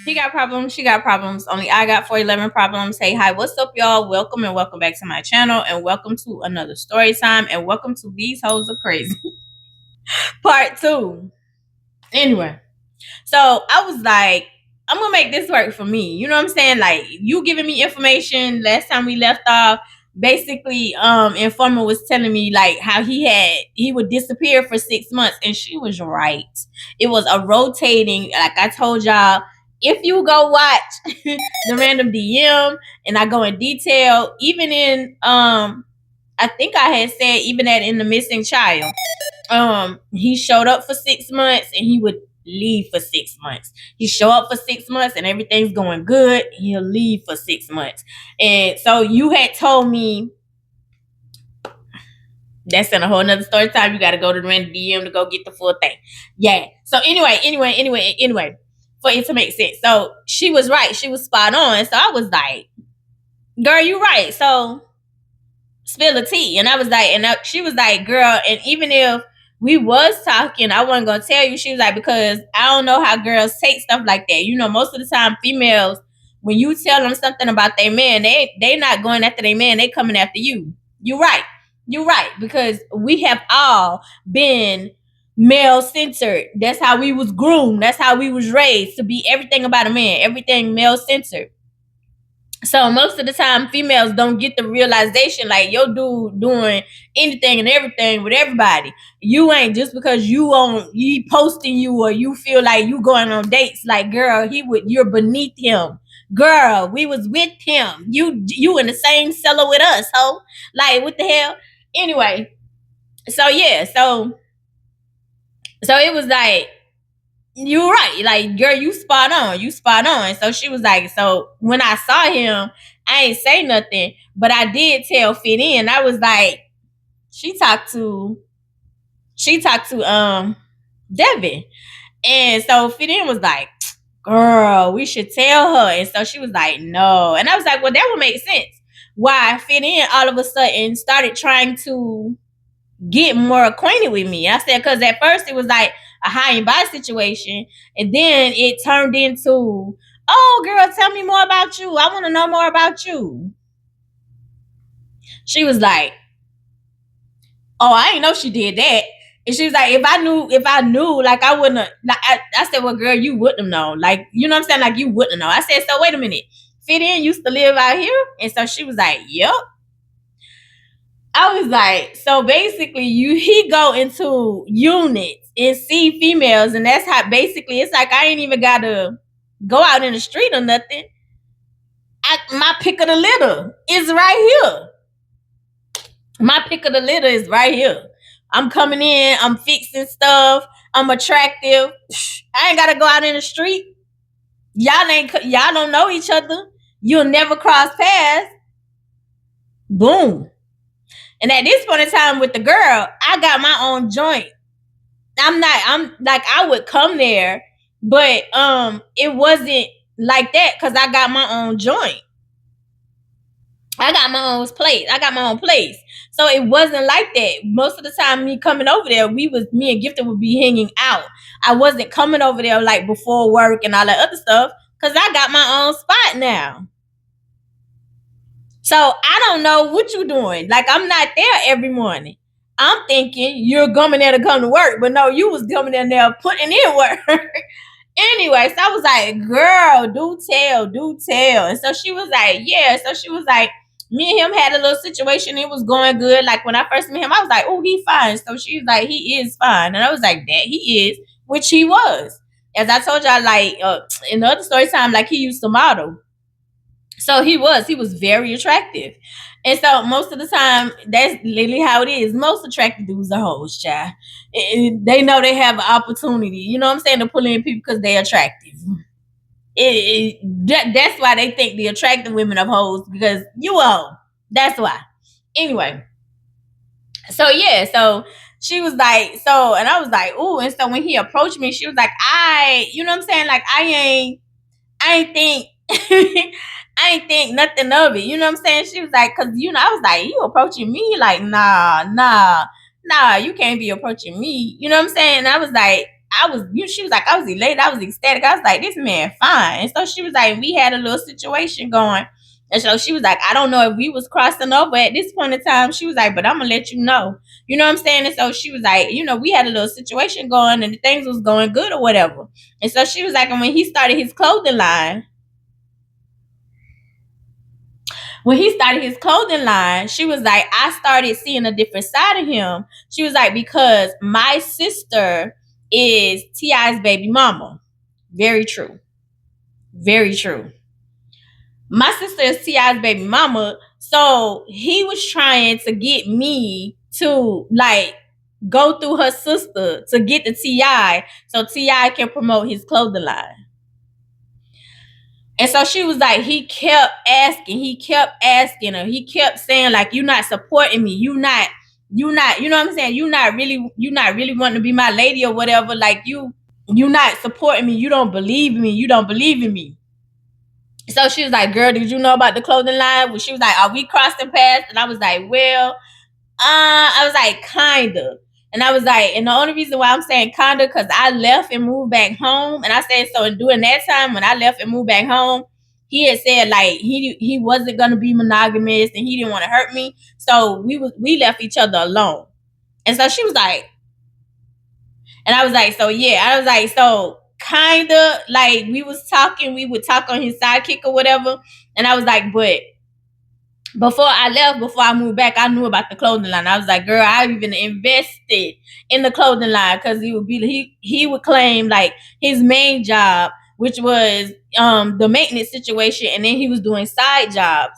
He got problems, she got problems. Only I got 411 problems. Hey, hi, what's up, y'all? Welcome and welcome back to my channel, and welcome to another story time, and welcome to These Hoes Are Crazy Part 2. Anyway, so I was like, I'm gonna make this work for me. You know what I'm saying? Like, you giving me information. Last time we left off, basically, Informer was telling me like how he would disappear for 6 months, and she was right. It was a rotating, like I told y'all. If you go watch the random DM and I go in detail, even in I think I had said even that in the missing child, he showed up for 6 months and he would leave for 6 months. He show up for 6 months and everything's going good, he'll leave for 6 months. And so you had told me that's in a whole nother story time. You got to go to the random DM to go get the full thing. Yeah. So anyway, for it to make sense. So she was right. She was spot on. So I was like, girl, you right. So spill the tea. And I was like, she was like, girl, and even if we was talking, I wasn't gonna tell you. She was like, because I don't know how girls take stuff like that. You know, most of the time females, when you tell them something about their man, they not going after their man, they coming after you. You're right. You're right. Because we have all been male centered. That's how we was groomed. That's how we was raised, to be everything about a man, everything male centered. So most of the time, females don't get the realization like your dude doing anything and everything with everybody. You ain't, just because he posting you or you feel like you going on dates. Like, girl, you're beneath him. Girl, we was with him. You in the same cellar with us, ho. Like, what the hell? Anyway, so yeah, so it was like, you're right. Like, girl, you spot on. You spot on. So she was like, so when I saw him, I ain't say nothing, but I did tell Fit In. I was like, she talked to Devin. And so Fit In was like, girl, we should tell her. And so she was like, no. And I was like, well, that would make sense. Why Fit In all of a sudden started trying to get more acquainted with me. I said, because at first it was like a high and by situation, and then it turned into, oh girl, tell me more about you. I want to know more about you. She was like, oh, I didn't know she did that. And she was like, if I knew, like, I wouldn't have. Like, I said, well, girl, you wouldn't have known. Like, you know what I'm saying? Like, you wouldn't have known. I said, so wait a minute. Fit In used to live out here? And so she was like, yep. I was like, so basically he go into units and see females, and that's how basically it's like I ain't even gotta go out in the street or nothing. My pick of the litter is right here. My pick of the litter is right here. I'm coming in, I'm fixing stuff, I'm attractive. I ain't gotta go out in the street. Y'all don't know each other. You'll never cross paths. Boom. And at this point in time with the girl, I got my own joint. I'm like, I would come there, but it wasn't like that because I got my own joint. I got my own place. So it wasn't like that. Most of the time me coming over there, me and Gifted would be hanging out. I wasn't coming over there like before work and all that other stuff because I got my own spot now. So I don't know what you're doing. Like, I'm not there every morning. I'm thinking you're coming there to come to work, but no, you was coming in there putting in work. Anyway, so I was like, girl, do tell. And so she was like, yeah. So she was like, me and him had a little situation. It was going good. Like, when I first met him, I was like, oh, he fine. So she was like, he is fine. And I was like, that he is, which he was. As I told y'all, like, in the other story time, like, he used to model. So he was very attractive. And so most of the time, that's literally how it is. Most attractive dudes are hoes, child. They know they have an opportunity, you know what I'm saying, to pull in people because they're attractive. That's why they think the attractive women are hoes, because you a hoe. That's why. Anyway, so yeah, so she was like, so, and I was like, ooh. And so when he approached me, she was like, you know what I'm saying? Like, I ain't think I ain't think nothing of it. You know what I'm saying? She was like, cause you know, I was like, you approaching me? Like, nah, you can't be approaching me. You know what I'm saying? And I was like, she was like, I was elated, I was ecstatic. I was like, this man fine. And so she was like, we had a little situation going. And so she was like, I don't know if we was crossing over at this point in time. She was like, but I'm gonna let you know. You know what I'm saying? And so she was like, we had a little situation going and things was going good or whatever. And so she was like, and when he started his clothing line, she was like, I started seeing a different side of him. She was like, because my sister is T.I.'s baby mama. Very true. Very true. My sister is T.I.'s baby mama. So he was trying to get me to like go through her sister to get the T.I. so T.I. can promote his clothing line. And so she was like, he kept asking her. He kept saying, like, you not supporting me. You not, you know what I'm saying? You not really wanting to be my lady or whatever. Like you not supporting me. You don't believe me. You don't believe in me. So she was like, girl, did you know about the clothing line? Well, she was like, are we crossing paths? And I was like, well, I was like, kinda. And I was like, and the only reason why I'm saying kinda, because I left and moved back home. And I said, so during that time when I left and moved back home, he had said like he wasn't gonna be monogamous and he didn't want to hurt me. So we left each other alone. And so she was like, and I was like, so yeah, I was like, so kinda like we would talk on his sidekick or whatever. And I was like, but before I moved back, I knew about the clothing line. I was like, girl, I even invested in the clothing line because he would claim like his main job, which was the maintenance situation, and then he was doing side jobs.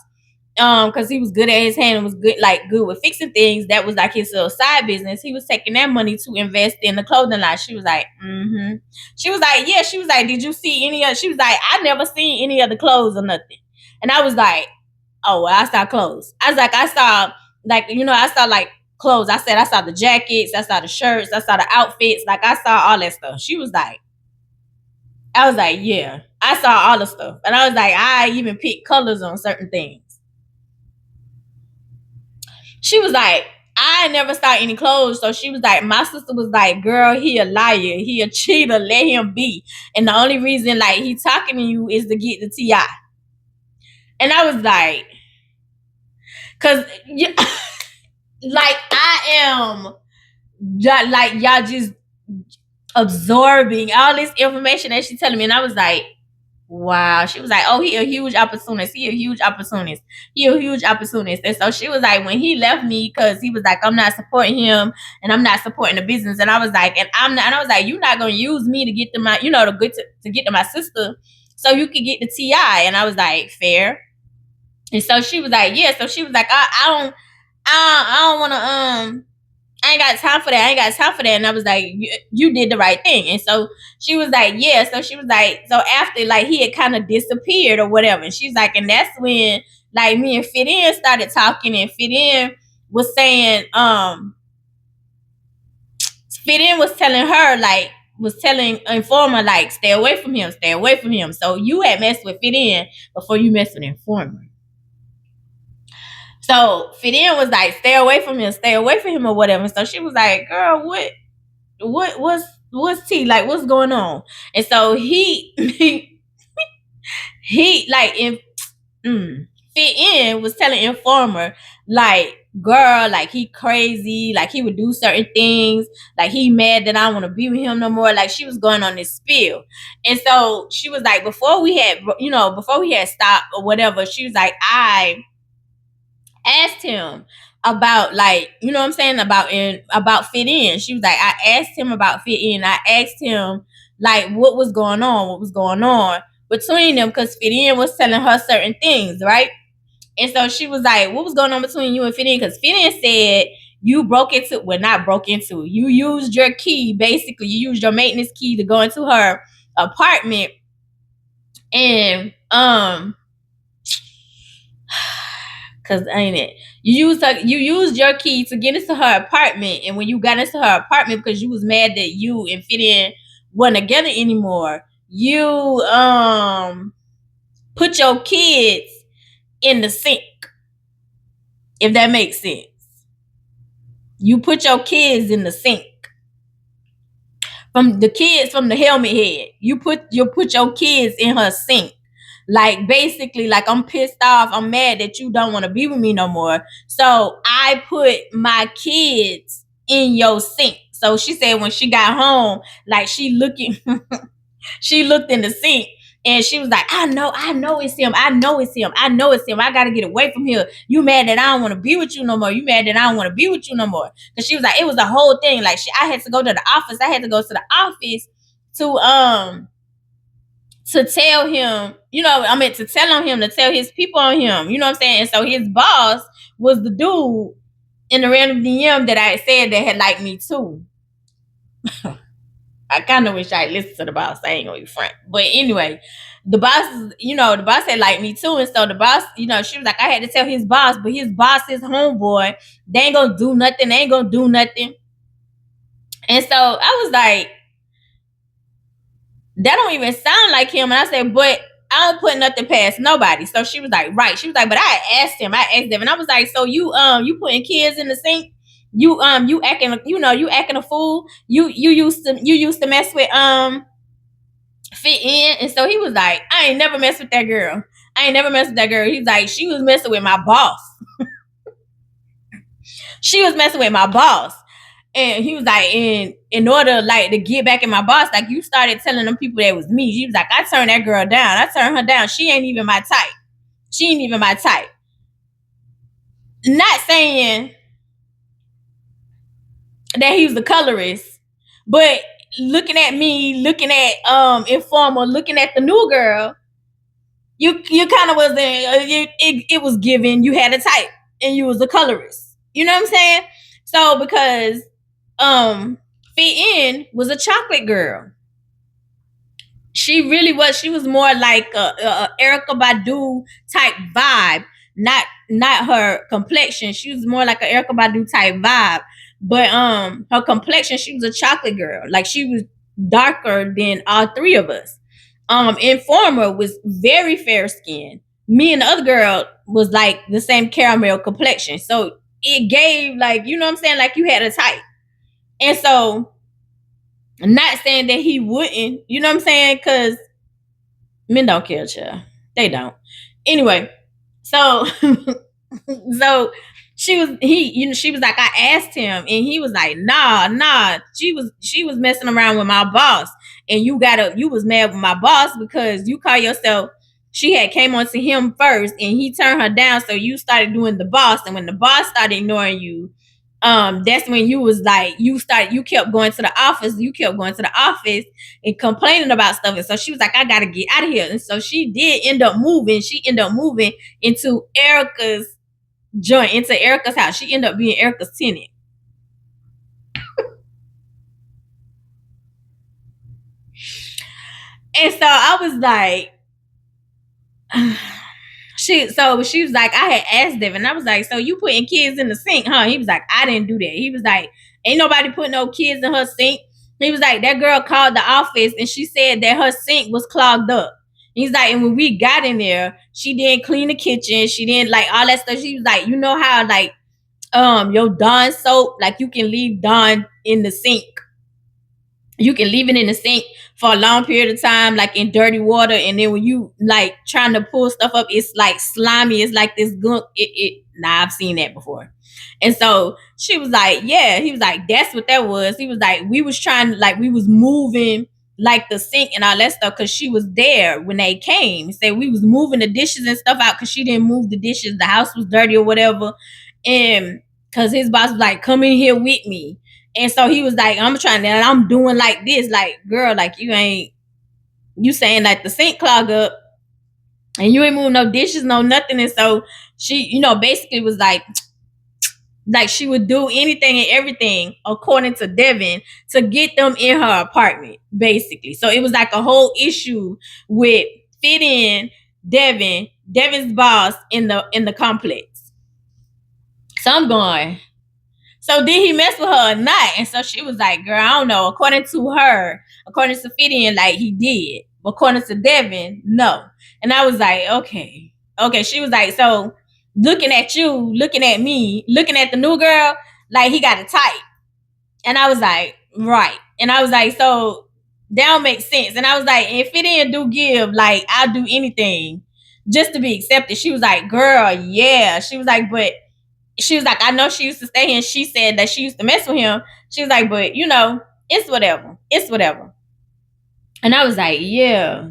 Because he was good at his hand and was good with fixing things. That was like his little side business. He was taking that money to invest in the clothing line. She was like, mm-hmm. She was like, yeah. She was like, did you see any of? She was like, I never seen any of the clothes or nothing. And I was like, oh, well, I saw clothes. I was like, I saw like clothes. I said I saw the jackets, I saw the shirts, I saw the outfits. Like I saw all that stuff. She was like, I was like, yeah, I saw all the stuff. And I was like, I even picked colors on certain things. She was like, I never saw any clothes. So she was like, my sister was like, girl, he a liar. He a cheater. Let him be. And the only reason like he talking to you is to get the T.I. And I was like, cause like I am like y'all just absorbing all this information that she's telling me. And I was like, wow. She was like, oh, he a huge opportunist. He a huge opportunist. And so she was like, when he left me, because he was like, I'm not supporting him and I'm not supporting the business. And I was like, and I was like, you're not gonna use me to get to my, to get to my sister so you can get the T.I. And I was like, fair. And so she was like, yeah. So she was like, I don't want to I ain't got time for that. And I was like, you did the right thing. And so she was like, yeah. So she was like, so after like he had kind of disappeared or whatever. And she's like, and that's when like me and Fit In started talking, and Fit In was saying, Fit In was telling her like, was telling Informer like, stay away from him. So you had messed with Fit In before you messed with Informer. So Fit In was like, stay away from him or whatever. So she was like, girl, what's tea? Like, what's going on? And so he like Fit In was telling Informer, like, girl, like he crazy, like he would do certain things, like he mad that I don't want to be with him no more. Like she was going on this spiel. And so she was like, before we had stopped or whatever, she was like, I asked him about like, you know what I'm saying, about Fit In. She was like, I asked him about Fit In. I asked him like what was going on between them, because Fit In was telling her certain things, right? And so she was like, what was going on between you and Fit In? Because Fit In said you not broke into. You used your key, basically. You used your maintenance key to go into her apartment. And cause ain't it? You used your key to get into her apartment, and when you got into her apartment because you was mad that you and Fit In weren't together anymore, you put your kids in the sink. If that makes sense. You put your kids in the sink from the kids from the helmet head. You put your kids in her sink. Like basically, like I'm pissed off. I'm mad that you don't want to be with me no more. So I put my kids in your sink. So she said when she got home, like she she looked in the sink and she was like, I know it's him. I know it's him. I know it's him. I gotta get away from here. You mad that I don't want to be with you no more. You mad that I don't want to be with you no more. Cause she was like, it was a whole thing. Like I had to go to the office. I had to go to the office to tell him, to tell on him, to tell his people on him. You know what I'm saying? And so his boss was the dude in the random DM that I said that had liked me too. I kind of wish I listened to the boss. I ain't gonna be frank. But anyway, the boss, the boss had liked me too. And so the boss, she was like, I had to tell his boss, but his boss, his homeboy, they ain't gonna do nothing. They ain't gonna do nothing. And so I was like, that don't even sound like him. And I said, but I don't put nothing past nobody. So she was like, right. She was like, but I asked him, and I was like, so you putting kids in the sink? You acting a fool. You used to mess with Fit In. And so he was like, I ain't never messed with that girl. He's like, she was messing with my boss. She was messing with my boss. And he was like, in order like to get back in my boss, like you started telling them people that it was me. He was like, I turned that girl down. I turned her down. She ain't even my type. Not saying that he was the colorist, but looking at me, looking at Informer, looking at the new girl, you kind of wasn't. It was given you had a type and you was a colorist. You know what I'm saying? So because Fit In was a chocolate girl. She really was. She was more like a Erykah Badu type vibe, not her complexion. She was more like an Erykah Badu type vibe, but her complexion, she was a chocolate girl. Like she was darker than all three of us. Informer was very fair skinned. Me and the other girl was like the same caramel complexion. So it gave like, you know what I'm saying? Like you had a type. And so, I'm not saying that he wouldn't, you know what I'm saying? Because men don't care, child. They don't. Anyway, so she was like, I asked him, and he was like, nah. She was messing around with my boss, and you was mad with my boss because you call yourself. She had came on to him first, and he turned her down. So you started doing the boss, and when the boss started ignoring you, that's when you was like, you kept going to the office and complaining about stuff. And so she was like, I gotta get out of here. And so she did end up moving. She ended up moving into Erica's joint, into Erica's house. She ended up being Erica's tenant. And so I was like, she was like, I had asked Devin, and I was like, so you putting kids in the sink, huh? He was like, I didn't do that. He was like, ain't nobody putting no kids in her sink. He was like, that girl called the office and she said that her sink was clogged up. He's like, and when we got in there, she didn't clean the kitchen. She didn't like all that stuff. She was like, you know how like your Dawn soap, like you can leave Dawn in the sink. You can leave it in the sink for a long period of time, like in dirty water. And then when you like trying to pull stuff up, it's like slimy. It's like this gunk. I've seen that before. And so she was like, yeah. He was like, that's what that was. He was like, we was moving like the sink and all that stuff because she was there when they came. Said we was moving the dishes and stuff out because she didn't move the dishes. The house was dirty or whatever. And because his boss was like, come in here with me. And so he was like, I'm doing like this, like, girl, like you saying like the sink clog up and you ain't moving no dishes, no nothing. And so she, basically was like she would do anything and everything according to Devin to get them in her apartment, basically. So it was like a whole issue with Fit In, Devin's boss in the complex. So I'm going, so did he mess with her or not? And so she was like, girl, I don't know. According to Fit In, like he did. According to Devin, no. And I was like, okay. She was like, so looking at you, looking at me, looking at the new girl, like he got a type. And I was like, right. And I was like, so that don't make sense. And I was like, if it didn't do give, like I'll do anything just to be accepted. She was like, girl, yeah. She was like, but she was like, I know she used to stay here, and she said that she used to mess with him. She was like, but you know, it's whatever. It's whatever. And I was like, yeah.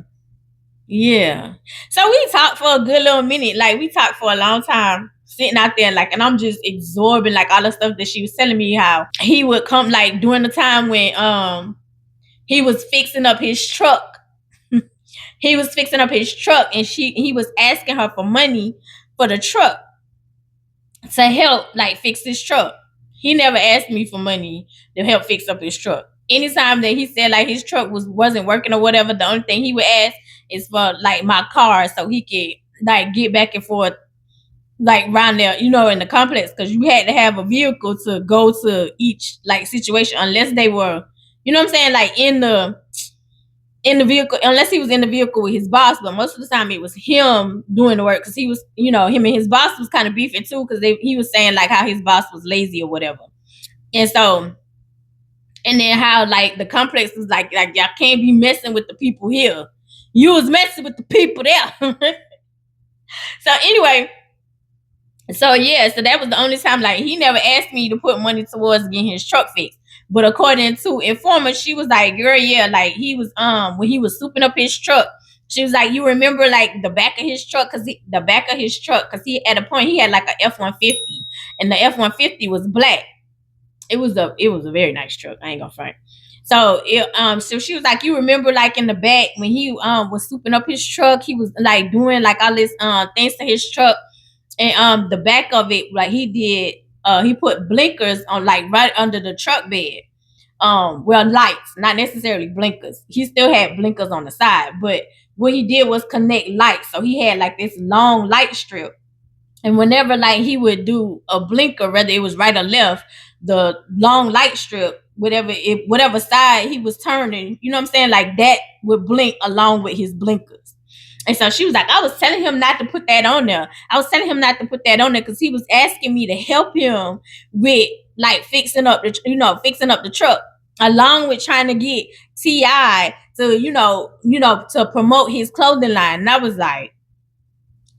Yeah. So we talked for a good little minute. Like we talked for a long time, sitting out there, like, and I'm just absorbing like all the stuff that she was telling me, how he would come like during the time when he was fixing up his truck. He was fixing up his truck, and he was asking her for money for the truck to help like fix his truck. He never asked me for money to help fix up his truck. Anytime that he said like his truck wasn't working or whatever, the only thing he would ask is for like my car so he could like get back and forth like around there, you know, in the complex, because you had to have a vehicle to go to each like situation, unless they were, you know what I'm saying, like in the vehicle, unless he was in the vehicle with his boss. But most of the time it was him doing the work, because he was, you know, him and his boss was kind of beefing too, because he was saying like how his boss was lazy or whatever. And so, and then how like the complex was like y'all can't be messing with the people here. You was messing with the people there. So anyway, so yeah, so that was the only time like he never asked me to put money towards getting his truck fixed. But according to informant, she was like, girl, yeah, like he was when he was souping up his truck, she was like, you remember like the back of his truck, because he at a point he had like a F-150, and the F-150 was black. It was a very nice truck. I ain't gonna front. So she was like, you remember like in the back when he was souping up his truck, he was like doing like all this things to his truck, and the back of it, like he put blinkers on like right under the truck bed. Well, lights, not necessarily blinkers. He still had blinkers on the side, but what he did was connect lights. So he had like this long light strip, and whenever like he would do a blinker, whether it was right or left, the long light strip, whatever side he was turning, you know what I'm saying, like that would blink along with his blinkers. And so she was like, I was telling him not to put that on there. I was telling him not to put that on there because he was asking me to help him with like fixing up the truck, along with trying to get T.I. to, to promote his clothing line. And I was like,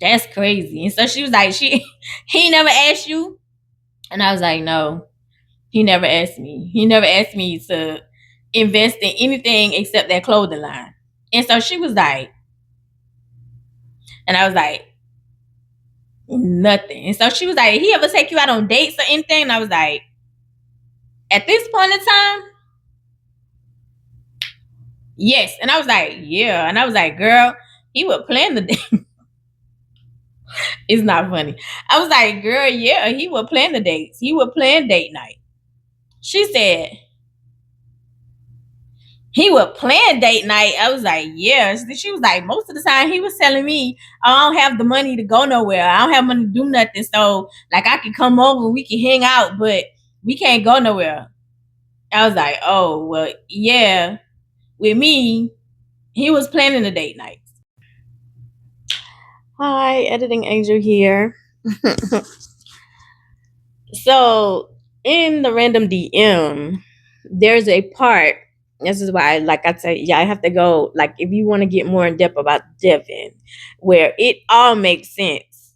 that's crazy. And so she was like, he never asked you? And I was like, no, he never asked me. He never asked me to invest in anything except that clothing line. And so she was like, and I was like, nothing. And so she was like, he ever take you out on dates or anything? And I was like, at this point in time, yes. And I was like, yeah. And I was like, girl, he would plan the date. It's not funny. I was like, girl, yeah, he would plan the dates. He would plan date night. She said, he would plan date night. I was like, yeah. She was like, most of the time he was telling me, I don't have the money to go nowhere. I don't have money to do nothing. So like I can come over, we can hang out, but we can't go nowhere. I was like, oh, well, yeah. With me, he was planning the date night. Hi, editing angel here. So in the random DM, there's a part. This is why, like I said, yeah, I have to go. Like, if you want to get more in depth about Devin, where it all makes sense,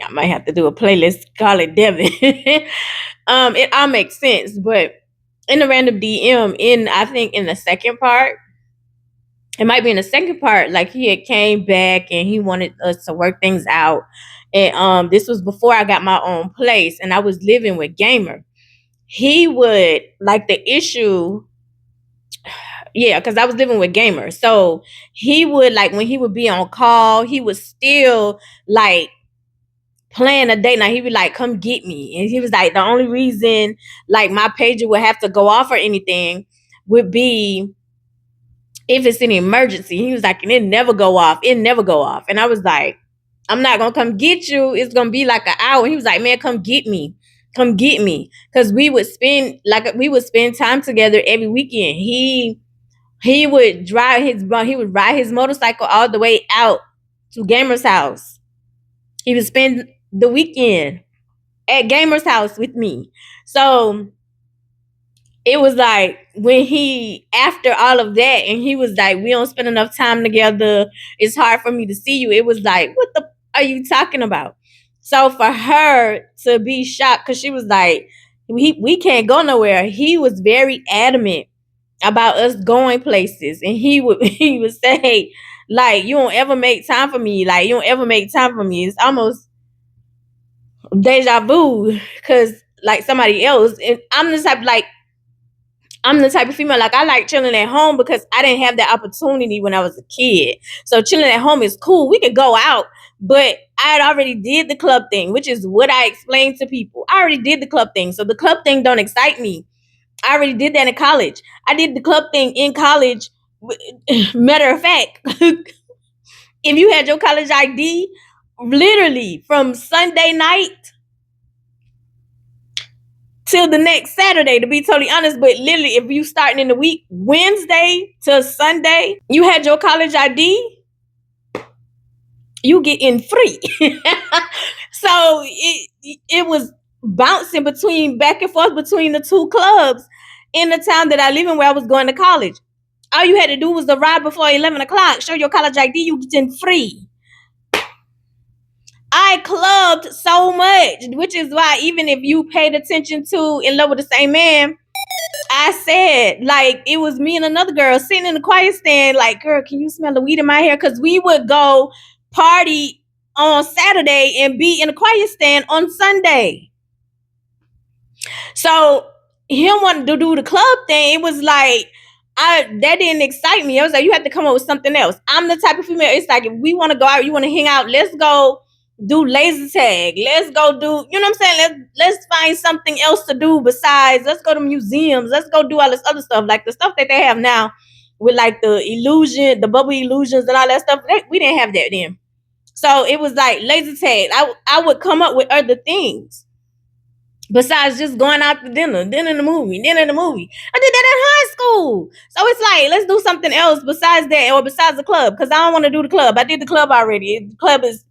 I might have to do a playlist, call it Devin. It all makes sense, but in the random DM, I think in the second part, it might be in the second part, like he had came back and he wanted us to work things out. And this was before I got my own place and I was living with Gamer. He would like the issue, yeah, because I was living with Gamer. So he would like when he would be on call, he would still like plan a date night. He would like come get me. And he was like, the only reason like my pager would have to go off or anything would be if it's an emergency. He was like, and it never go off. It never go off. And I was like, I'm not gonna come get you. It's gonna be like an hour. He was like, man, come get me. Come get me. Cause we would spend time together every weekend. He would ride his motorcycle all the way out to Gamer's house. He would spend the weekend at Gamer's house with me. So it was like when he, after all of that, and he was like, we don't spend enough time together, it's hard for me to see you. It was like, what the are you talking about? So for her to be shocked, because she was like, we can't go nowhere, he was very adamant about us going places, and he would he would say, like, you don't ever make time for me, like, you don't ever make time for me. It's almost deja vu, because like somebody else, and I'm the type of female, like, I like chilling at home because I didn't have that opportunity when I was a kid. So chilling at home is cool. We could go out, but I had already did the club thing, which is what I explained to people. I already did the club thing. So the club thing don't excite me. I already did that in college. I did the club thing in college. Matter of fact, if you had your college ID, literally from Sunday night till the next Saturday, to be totally honest. But literally, if you starting in the week, Wednesday to Sunday, you had your college ID, you get in free. So it was bouncing between back and forth between the two clubs in the town that I live in where I was going to college. All you had to do was arrive before 11 o'clock, show your college ID, you get in free. I clubbed so much, which is why even if you paid attention to In Love with the Same Man, I said, like, it was me and another girl sitting in the quiet stand, like, girl, can you smell the weed in my hair? Because we would go party on Saturday and be in the quiet stand on Sunday. So him wanting to do the club thing, it was like, that didn't excite me. I was like, you have to come up with something else. I'm the type of female, it's like, if we want to go out, you want to hang out, let's go do laser tag. Let's go do, you know what I'm saying? Let's find something else to do besides, let's go to museums. Let's go do all this other stuff. Like the stuff that they have now with like the illusion, the bubble illusions and all that stuff. We didn't have that then. So it was like laser tag. I would come up with other things besides just going out to dinner, dinner in the movie. I did that in high school. So it's like, let's do something else besides that, or besides the club, because I don't want to do the club. I did the club already. The club is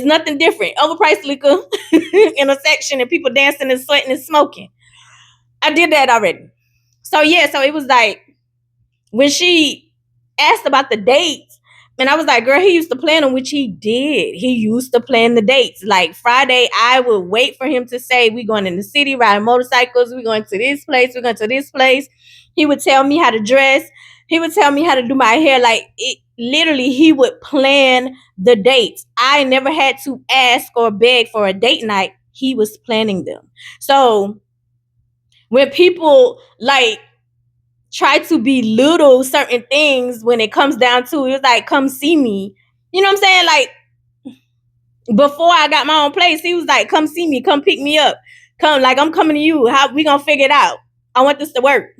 nothing different. Overpriced liquor in a section and people dancing and sweating and smoking. I did that already. So yeah, so it was like when she asked about the dates, and I was like, girl, he used to plan them, which he did. He used to plan the dates. Like Friday, I would wait for him to say, we going in the city, riding motorcycles, we going to this place, we're going to this place. He would tell me how to dress. He would tell me how to do my hair. Like it literally, he would plan the dates. I never had to ask or beg for a date night. He was planning them. So when people like try to belittle certain things when it comes down to it, it's like, come see me. You know what I'm saying? Like before I got my own place, he was like, come see me, come pick me up. Come, like, I'm coming to you. How we gonna figure it out? I want this to work.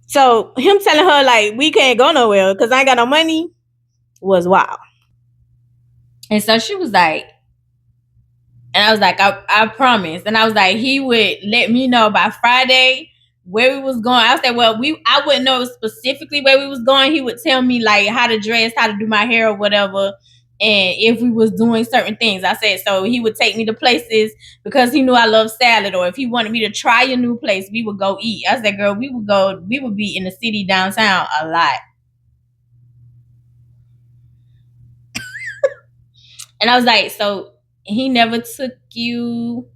So him telling her like we can't go nowhere because I ain't got no money was wild. And so she was like, and I was like, I promise. And I was like, he would let me know by Friday where we was going. I said, well, I wouldn't know specifically where we was going. He would tell me like how to dress, how to do my hair or whatever. And if we was doing certain things, I said, so he would take me to places because he knew I love salad, or if he wanted me to try a new place, we would go eat. I said, girl, we would be in the city downtown a lot. And I was like, so he never took you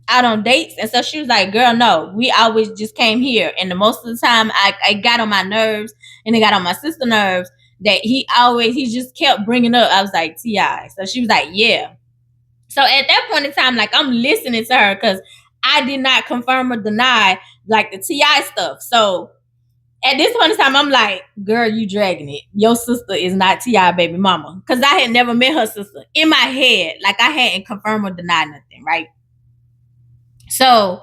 out on dates? And so she was like, girl, no, we always just came here. And the most of the time I got on my nerves, and it got on my sister's nerves, that he just kept bringing up. I was like, T.I. So she was like, yeah. So at that point in time, like, I'm listening to her because I did not confirm or deny like the T.I. stuff. So at this point in time, I'm like, girl, you dragging it. Your sister is not T.I. baby mama. Because I had never met her sister in my head. Like, I hadn't confirmed or denied nothing, right? So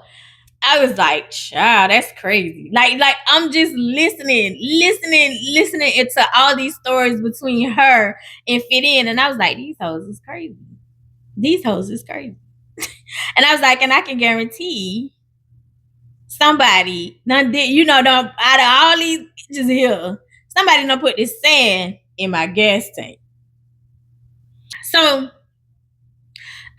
I was like, child, that's crazy. Like I'm just listening into all these stories between her and Fit In. And I was like, these hoes is crazy. And I was like, and I can guarantee somebody, out of all these bitches here, somebody done put this sand in my gas tank. So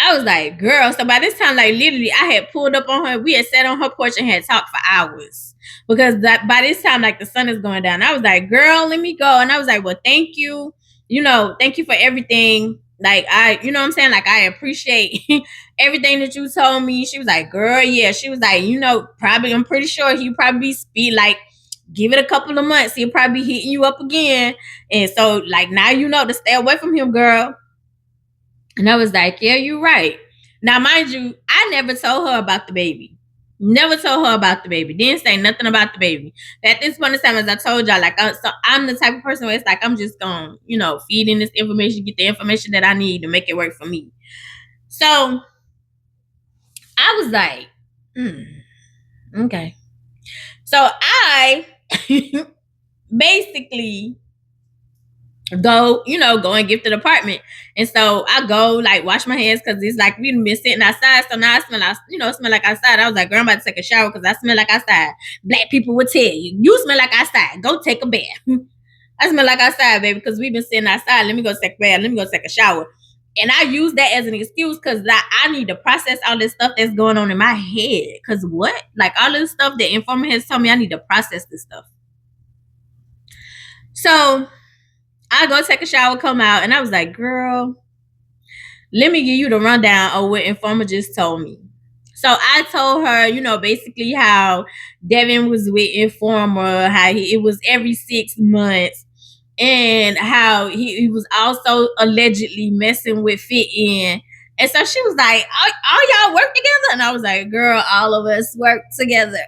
I was like, girl. So by this time, like literally, I had pulled up on her. We had sat on her porch and had talked for hours. Because that by this time, like the sun is going down. I was like, girl, let me go. And I was like, well, thank you. Thank you for everything. Like you know what I'm saying? Like I appreciate everything that you told me. She was like, girl, yeah. She was like, probably I'm pretty sure he'll probably be like, give it a couple of months. He'll probably be hitting you up again. And so like now to stay away from him, girl. And I was like, yeah, you're right. Now, mind you, I never told her about the baby. Never told her about the baby. Didn't say nothing about the baby. At this point in time, as I told y'all, like, so I'm the type of person where it's like, I'm just going to, feed in this information, get the information that I need to make it work for me. So I was like, okay. So I basically go and gift the apartment. And so I go like wash my hands because it's like we've been sitting outside. So now I smell like outside. I was like, girl, I'm about to take a shower because I smell like outside. Black people would tell you, you smell like outside. Go take a bath. I smell like outside, baby, because we've been sitting outside. Let me go take a bath. Let me go take a shower. And I use that as an excuse because I need to process all this stuff that's going on in my head. Because what? Like all this stuff that informer has told me, I need to process this stuff. So I go take a shower, come out, and I was like, girl, let me give you the rundown of what Informer just told me. So I told her, basically how Devin was with Informer, how it was every 6 months, and how he was also allegedly messing with Fit In. And so she was like, all y'all work together? And I was like, girl, all of us work together.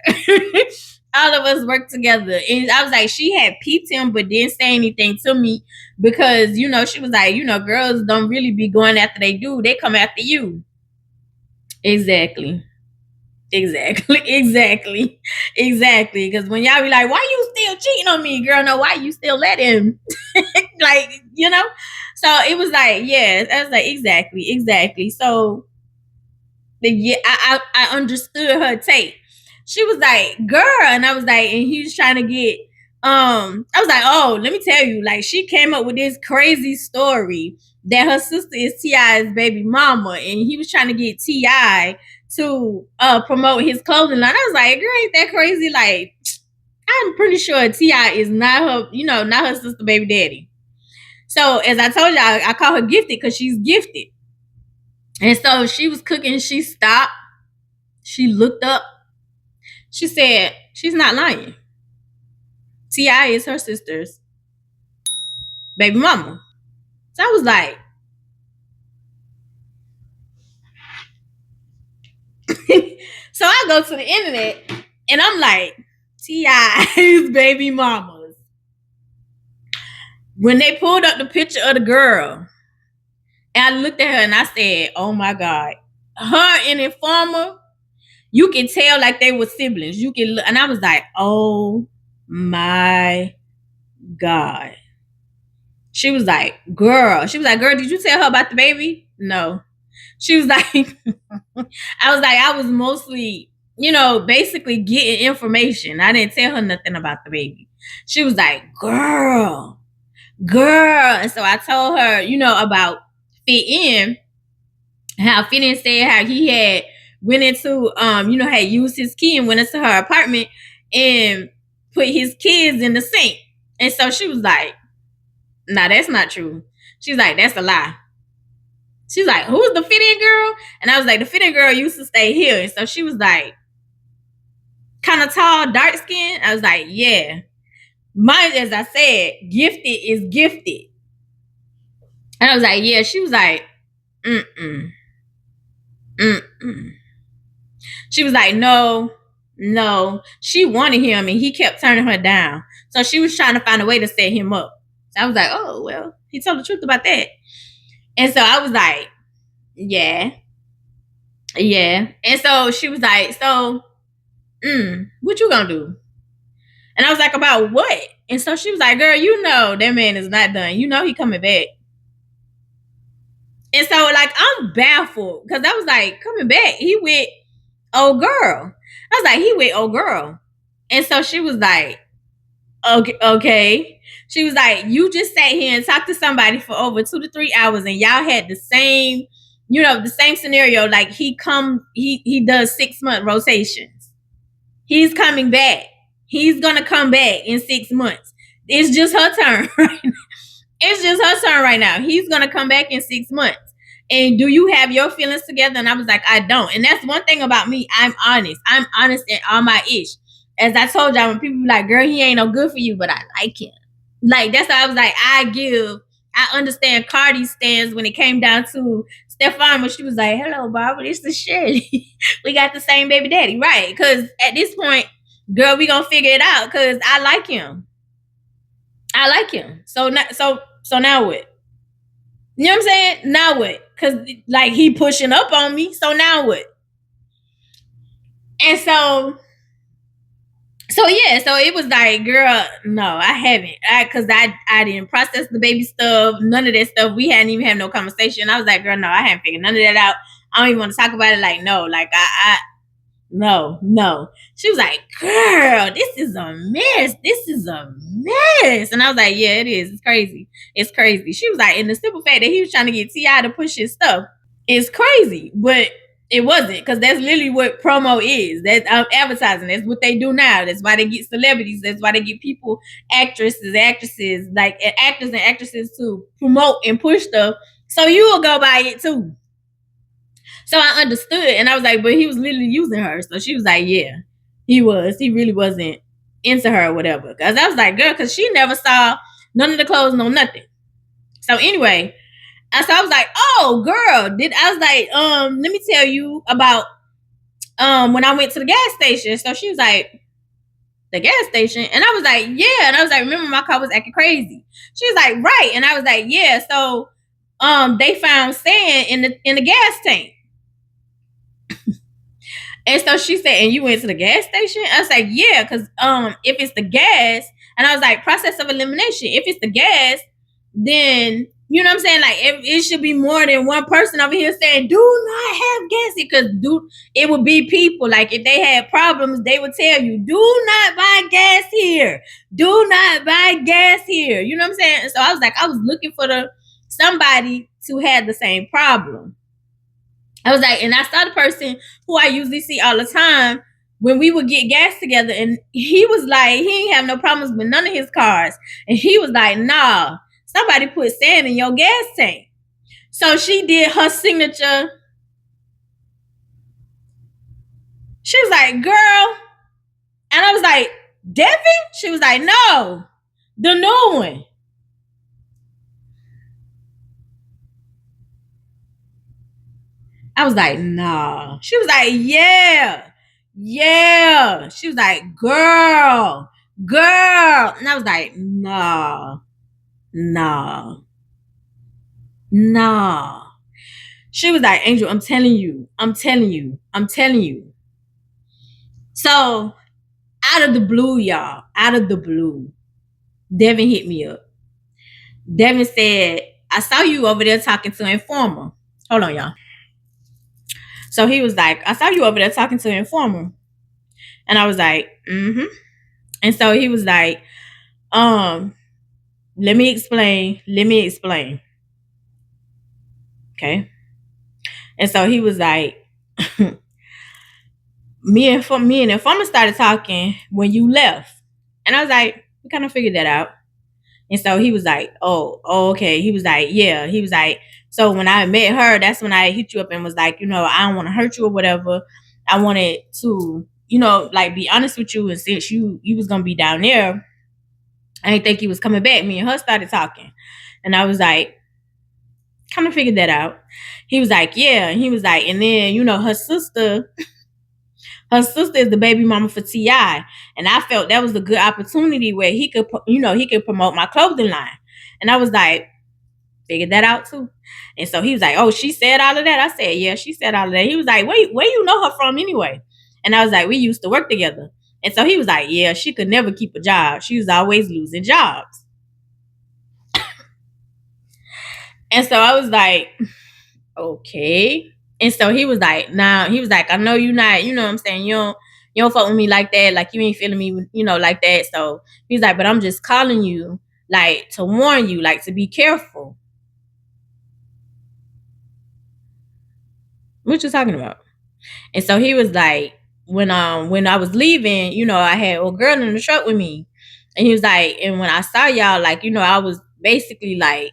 All of us work together. And I was like, she had peeped him, but didn't say anything to me because, she was like, girls don't really be going after they do. They come after you. Exactly. Exactly. Because when y'all be like, why you still cheating on me, girl? No, why you still let him? Like, So it was like, yes. I was like, exactly. So yeah, I understood her take. She was like, girl, and I was like, and he was trying to get I was like, oh, let me tell you, like she came up with this crazy story that her sister is T.I.'s baby mama, and he was trying to get T.I. to promote his clothing line. I was like, girl, ain't that crazy? Like, I'm pretty sure T.I. is not her, not her sister baby daddy. So as I told y'all, I call her gifted because she's gifted. And so she was cooking, she stopped, she looked up, she said, she's not lying. T.I. is her sister's baby mama. So I was like, so I go to the internet and I'm like, T.I.'s baby mamas. When they pulled up the picture of the girl, and I looked at her and I said, oh my God, her and Informer, you can tell like they were siblings. You can look, and I was like, oh my God. She was like, girl, did you tell her about the baby? No. She was like, I was mostly, basically getting information. I didn't tell her nothing about the baby. She was like, girl. And so I told her, about Fit In, how Fit In said how he had went into, had used his key and went into her apartment and put his kids in the sink. And so she was like, nah, that's not true. She's like, that's a lie. She's like, who's the Fit In girl? And I was like, the Fit In girl used to stay here. And so she was like, kind of tall, dark skin. I was like, yeah. Mine, as I said, gifted is gifted. And I was like, yeah. She was like, mm-mm. She was like, no. She wanted him and he kept turning her down. So she was trying to find a way to set him up. So I was like, oh, well, he told the truth about that. And so I was like, yeah. And so she was like, so, what you gonna do? And I was like, about what? And so she was like, girl, that man is not done. He coming back. And so like, I'm baffled because I was like, coming back. He with old girl. I was like, he with old girl. And so she was like, okay. She was like, you just sat here and talked to somebody for over 2 to 3 hours and y'all had the same, the same scenario. Like he does 6-month rotations. He's coming back. He's gonna come back in 6 months. It's just her turn. Right now. It's just her turn right now. He's gonna come back in 6 months. And do you have your feelings together? And I was like, I don't. And that's one thing about me. I'm honest. I'm honest in all my ish. As I told y'all, when people be like, girl, he ain't no good for you, but I like him. Like, that's how I was like, I understand Cardi's stance when it came down to Stefan, when she was like, hello, Barbara, it's the shit. We got the same baby daddy. Right. Because at this point, girl, we gonna figure it out because I like him. I like him. So now what? You know what I'm saying? Now what? Because like he pushing up on me. So now what? And so yeah, so it was like, girl, no, I haven't. Because I didn't process the baby stuff, none of that stuff. We hadn't even had no conversation. I was like, girl, no, I haven't figured none of that out. I don't even want to talk about it. Like, no, like no. She was like, girl, this is a mess. This is a mess. And I was like, yeah, it is. It's crazy. It's crazy. She was like, and the simple fact that he was trying to get T.I. to push his stuff is crazy. But it wasn't, because that's literally what promo is. That's advertising. That's what they do now. That's why they get celebrities. That's why they get people, actresses, like actors and actresses to promote and push stuff. So you will go buy it too. So I understood, and I was like, but he was literally using her. So she was like, yeah, he was. He really wasn't into her or whatever. Because I was like, girl, because she never saw none of the clothes, no nothing. So anyway, so I was like, oh, girl, I was like, let me tell you about when I went to the gas station. So she was like, the gas station? And I was like, yeah. And I was like, remember my car was acting crazy. She was like, right. And I was like, yeah. So they found sand in the gas tank. And so she said, and you went to the gas station? I was like, yeah, because if it's the gas, and I was like, process of elimination. If it's the gas, then, you know what I'm saying? Like, it should be more than one person over here saying, do not have gas here. Because it would be people, like, if they had problems, they would tell you, do not buy gas here. Do not buy gas here. You know what I'm saying? So I was like, I was looking for somebody to have the same problem. I was like, and I saw the person who I usually see all the time when we would get gas together, and he was like, he ain't have no problems with none of his cars. And he was like, nah, somebody put sand in your gas tank. So she did her signature. She was like, girl. And I was like, Devin? She was like, no, the new one. I was like, nah. She was like, yeah. She was like, girl. And I was like, nah. She was like, Angel, I'm telling you. So, out of the blue, y'all, Devin hit me up. Devin said, I saw you over there talking to Informer. Hold on, y'all. So he was like, I saw you over there talking to Informer. And I was like, mm-hmm. And so he was like, let me explain. Okay. And so he was like, me and Informer started talking when you left. And I was like, we kind of figured that out. And so he was like, oh, okay. He was like, yeah. He was like, so when I met her, that's when I hit you up and was like, I don't want to hurt you or whatever. I wanted to, like, be honest with you. And since you was going to be down there, I didn't think he was coming back. Me and her started talking. And I was like, kind of figured that out. He was like, yeah. And he was like, and then, her sister is the baby mama for T.I. And I felt that was a good opportunity where he could promote my clothing line. And I was like, figured that out too. And so he was like, oh, she said all of that? I said, yeah, she said all of that. He was like, wait, where you know her from anyway? And I was like, we used to work together. And so he was like, yeah, she could never keep a job. She was always losing jobs. And so I was like, okay. And so he was like, I know you not, you know what I'm saying? You don't fuck with me like that. Like, you ain't feeling me, like that. So he's like, but I'm just calling you, like, to warn you, like, to be careful. What you talking about? And so he was like, when I was leaving, I had a girl in the truck with me. And he was like, and when I saw y'all, like, I was basically like,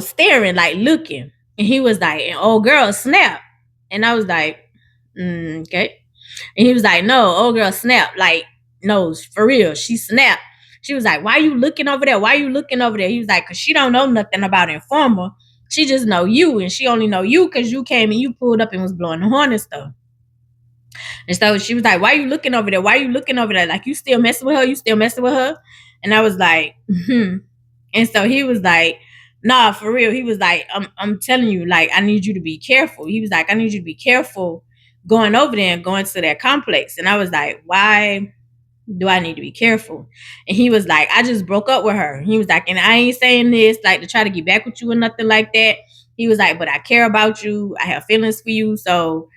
staring, like looking. And he was like, and old girl snap. And I was like, okay. And he was like, no, old girl snap. Like, no, for real. She snapped. She was like, why you looking over there? Why you looking over there? He was like, cause she don't know nothing about Informer. She just know you, and she only know you because you came and you pulled up and was blowing the horn and stuff. And so she was like, why you looking over there? Why you looking over there? Like, you still messing with her? You still messing with her? And I was like, hmm. And so he was like, nah, for real. He was like, I'm telling you, like, I need you to be careful. He was like, I need you to be careful going over there and going to that complex. And I was like, why do I need to be careful? And he was like, I just broke up with her. He was like, and I ain't saying this like to try to get back with you or nothing like that. He was like, but I care about you. I have feelings for you. So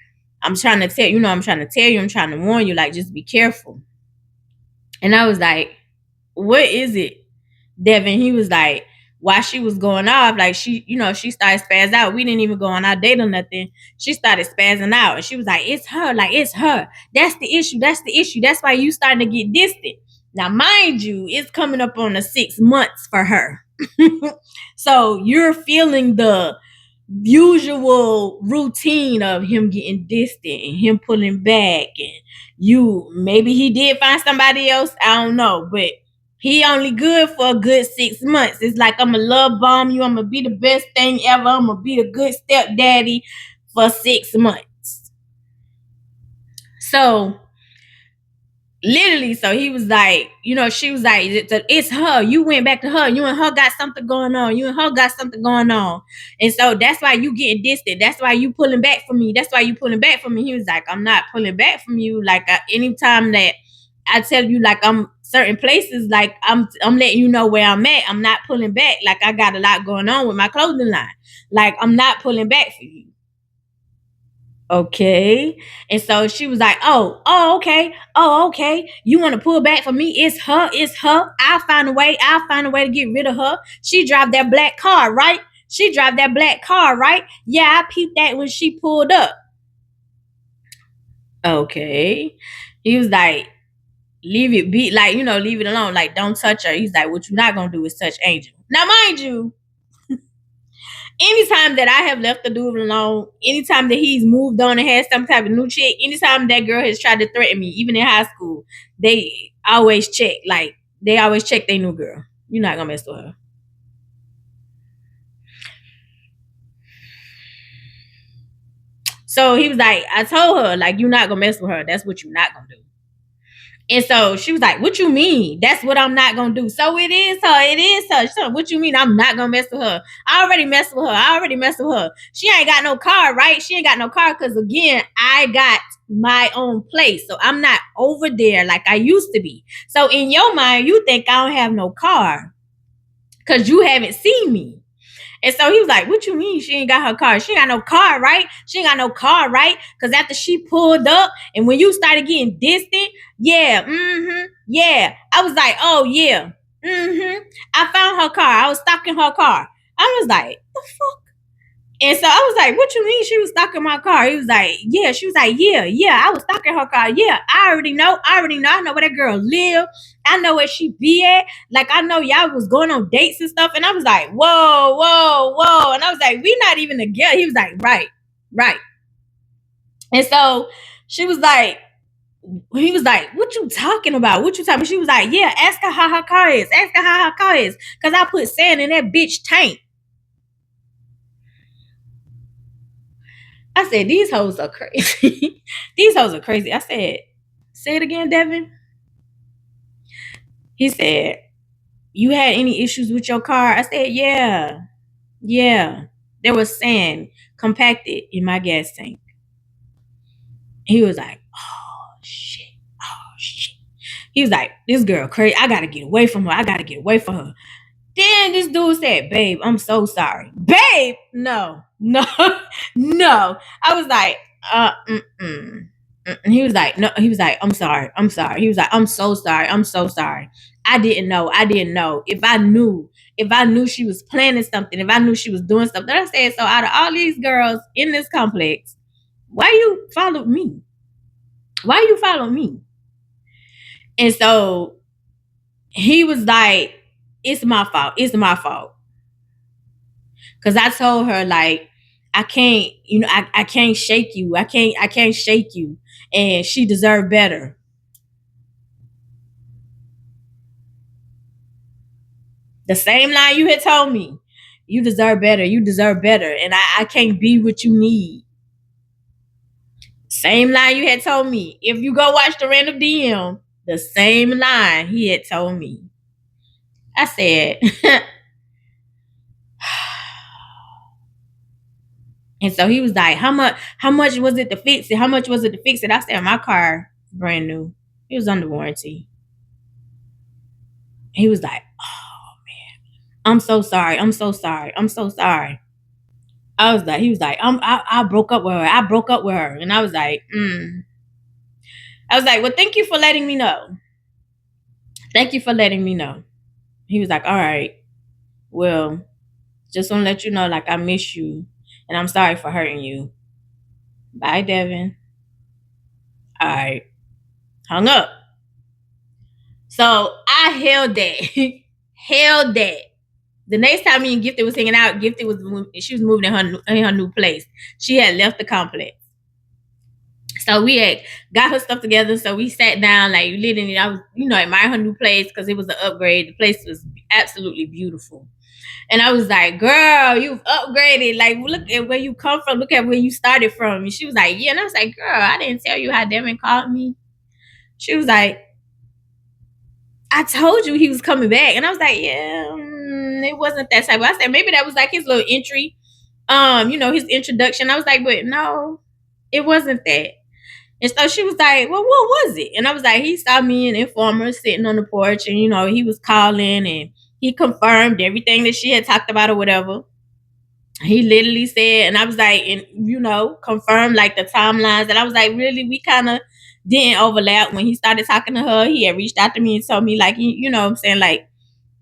I'm trying to tell you, I'm trying to tell you, I'm trying to warn you, like, just be careful. And I was like, what is it, Devin? He was like, while she was going off, like, she started spazzing out. We didn't even go on our date or nothing. She started spazzing out. And she was like, it's her. Like, it's her. That's the issue. That's the issue. That's why you starting to get distant. Now, mind you, it's coming up on the 6 months for her. So you're feeling the usual routine of him getting distant and him pulling back, and maybe he did find somebody else, I don't know, but he only good for a good 6 months. It's like, I'm gonna love bomb you, I'm gonna be the best thing ever, I'm gonna be the good stepdaddy for 6 months. So literally, so he was like, she was like, it's her. You went back to her. You and her got something going on. You and her got something going on. And so that's why you getting distant. That's why you pulling back from me. That's why you pulling back from me. He was like, I'm not pulling back from you. Like, anytime that I tell you, like, I'm certain places, like, I'm letting you know where I'm at. I'm not pulling back. Like, I got a lot going on with my clothing line. Like, I'm not pulling back for you. Okay. And so she was like, okay. Oh, okay. You want to pull back for me? It's her. It's her. I'll find a way. I'll find a way to get rid of her. She drive that black car, right? She drive that black car, right? Yeah, I peeped that when she pulled up. Okay. He was like, leave it be, like, leave it alone. Like, don't touch her. He's like, what you're not going to do is touch Angel. Now, mind you, anytime that I have left the dude alone, anytime that he's moved on and had some type of new chick, anytime that girl has tried to threaten me, even in high school, they always check. Like, they always check their new girl. You're not gonna mess with her. So he was like, I told her, like, you're not gonna mess with her. That's what you're not gonna do. And so she was like, what you mean? That's what I'm not gonna do. So it is her. It is her. So what you mean I'm not gonna mess with her? I already messed with her. I already messed with her. She ain't got no car, right? She ain't got no car because, again, I got my own place. So I'm not over there like I used to be. So in your mind, you think I don't have no car because you haven't seen me. And so he was like, what you mean she ain't got her car? She ain't got no car, right? She ain't got no car, right? Because after she pulled up and when you started getting distant, yeah, yeah. I was like, oh, yeah, I found her car. I was stalking her car. I was like, the fuck? And so I was like, what you mean she was stalking my car? He was like, yeah. She was like, yeah, I was stalking her car. Yeah, I already know. I know where that girl live. I know where she be at. Like, I know y'all was going on dates and stuff. And I was like, whoa. And I was like, we not even together. He was like, right. And so she was like, he was like, what you talking about? What you talking about? She was like, yeah, ask her how her car is. Ask her how her car is. Because I put sand in that bitch tank. I said, these hoes are crazy. These hoes are crazy. I said, say it again, Devin. He said, you had any issues with your car? I said, yeah. There was sand compacted in my gas tank. He was like, oh, shit. He was like, this girl crazy. I got to get away from her. Then this dude said, babe, I'm so sorry. Babe, no. No. I was like, he was like, no. He was like, I'm sorry. He was like, I'm so sorry. I didn't know. If I knew if I knew she was planning something, if I knew she was doing something. I said, so out of all these girls in this complex, why you followed me? Why you follow me? And so he was like, it's my fault. It's my fault. Cause I told her, like, I can't, I can't shake you. I can't shake you. And she deserved better. The same line you had told me. You deserve better. You deserve better. And I can't be what you need. Same line you had told me. If you go watch the random DM, the same line he had told me. I said, and so he was like, how much was it to fix it? How much was it to fix it? I said, my car brand new. It was under warranty. He was like, oh man, I'm so sorry. I'm so sorry. I'm so sorry. He was like, I broke up with her. I broke up with her. And I was like, I was like, well, thank you for letting me know. Thank you for letting me know. He was like, all right, well, just want to let you know, like, I miss you and I'm sorry for hurting you. Bye, Devin. All right. Hung up. So I held that. Held that. The next time me and Gifted was hanging out, she was moving in her new place. She had left the complex. So we had got her stuff together. So we sat down, like literally, I was, admire her new place because it was an upgrade. The place was absolutely beautiful. And I was like, girl, you've upgraded. Like, look at where you come from. Look at where you started from. And she was like, yeah. And I was like, girl, I didn't tell you how Devin called me. She was like, I told you he was coming back. And I was like, yeah, it wasn't that type. I said, maybe that was like his little entry, his introduction. I was like, but no, it wasn't that. And so she was like, well, what was it? And I was like, he saw me and Informer sitting on the porch and, he was calling and he confirmed everything that she had talked about or whatever. He literally said, and I was like, and, confirmed like the timelines. And I was like, really, we kind of didn't overlap. When he started talking to her, he had reached out to me and told me like, what I'm saying, like,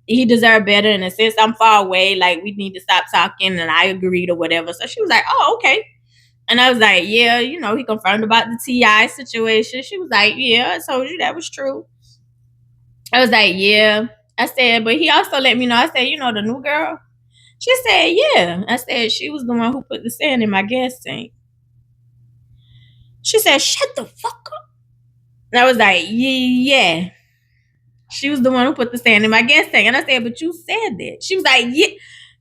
he deserved better. And since I'm far away, like, we need to stop talking. And I agreed or whatever. So she was like, oh, okay. And I was like, yeah, he confirmed about the T.I. situation. She was like, yeah, I told you that was true. I was like, yeah. I said, but he also let me know. I said, the new girl? She said, yeah. I said, she was the one who put the sand in my gas tank. She said, shut the fuck up. And I was like, yeah. She was the one who put the sand in my gas tank. And I said, but you said that. She was like, yeah.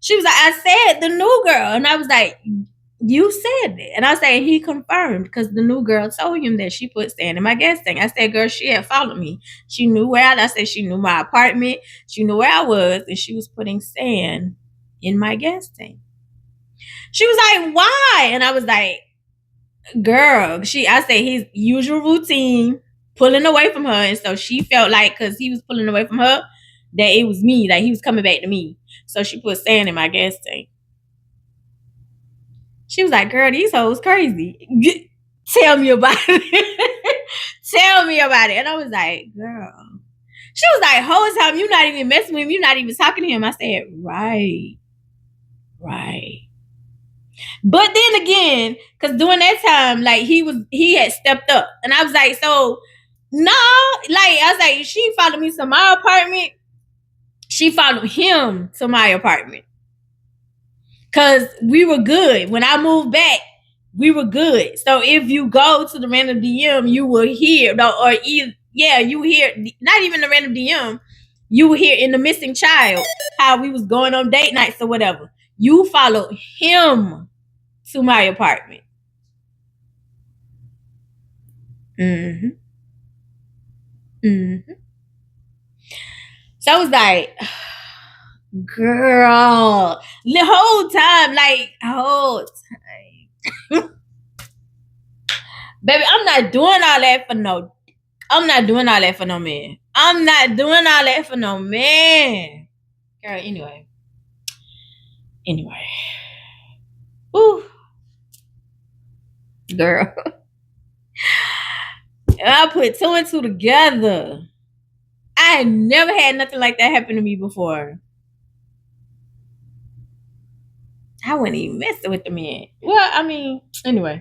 She was like, I said the new girl. And I was like, you said that. And I said, he confirmed because the new girl told him that she put sand in my gas tank. I said, girl, she had followed me. She knew where I said she knew my apartment. She knew where I was. And she was putting sand in my gas tank. She was like, why? And I was like, girl, I said his usual routine, pulling away from her. And so she felt like, because he was pulling away from her, that it was me, like he was coming back to me. So she put sand in my gas tank. She was like, girl, these hoes crazy. Tell me about it. Tell me about it. And I was like, girl. She was like, whole time, you're not even messing with him. You're not even talking to him. I said, right. But then again, because during that time, like he had stepped up. And I was like, so no, like I was like, she followed me to my apartment. She followed him to my apartment. Cause we were good. When I moved back, we were good. So if you go to the random DM, you will hear, you hear, not even the random DM, you will hear in the missing child how we was going on date nights or whatever. You followed him to my apartment. Mm-hmm. So I was like, girl, the whole time, baby, I'm not doing all that for no. I'm not doing all that for no man. I'm not doing all that for no man. Girl, anyway. Ooh. Girl. I put two and two together. I had never had nothing like that happen to me before. I wasn't even messing with the man. Well, I mean, anyway.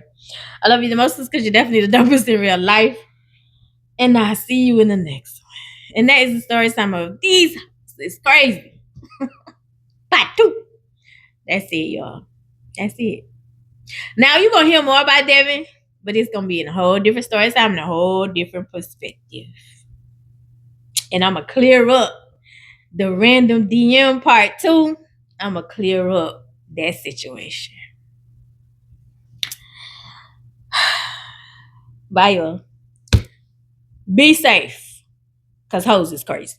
I love you the most because you're definitely the dopest in real life. And I'll see you in the next one. And that is the story time of these. It's crazy. Part 2. That's it, y'all. That's it. Now you're going to hear more about Devin, but it's going to be in a whole different story time and a whole different perspective. And I'm going to clear up the random DM part 2. I'm going to clear up that situation. Bye, y'all. Be safe, because hoes is crazy.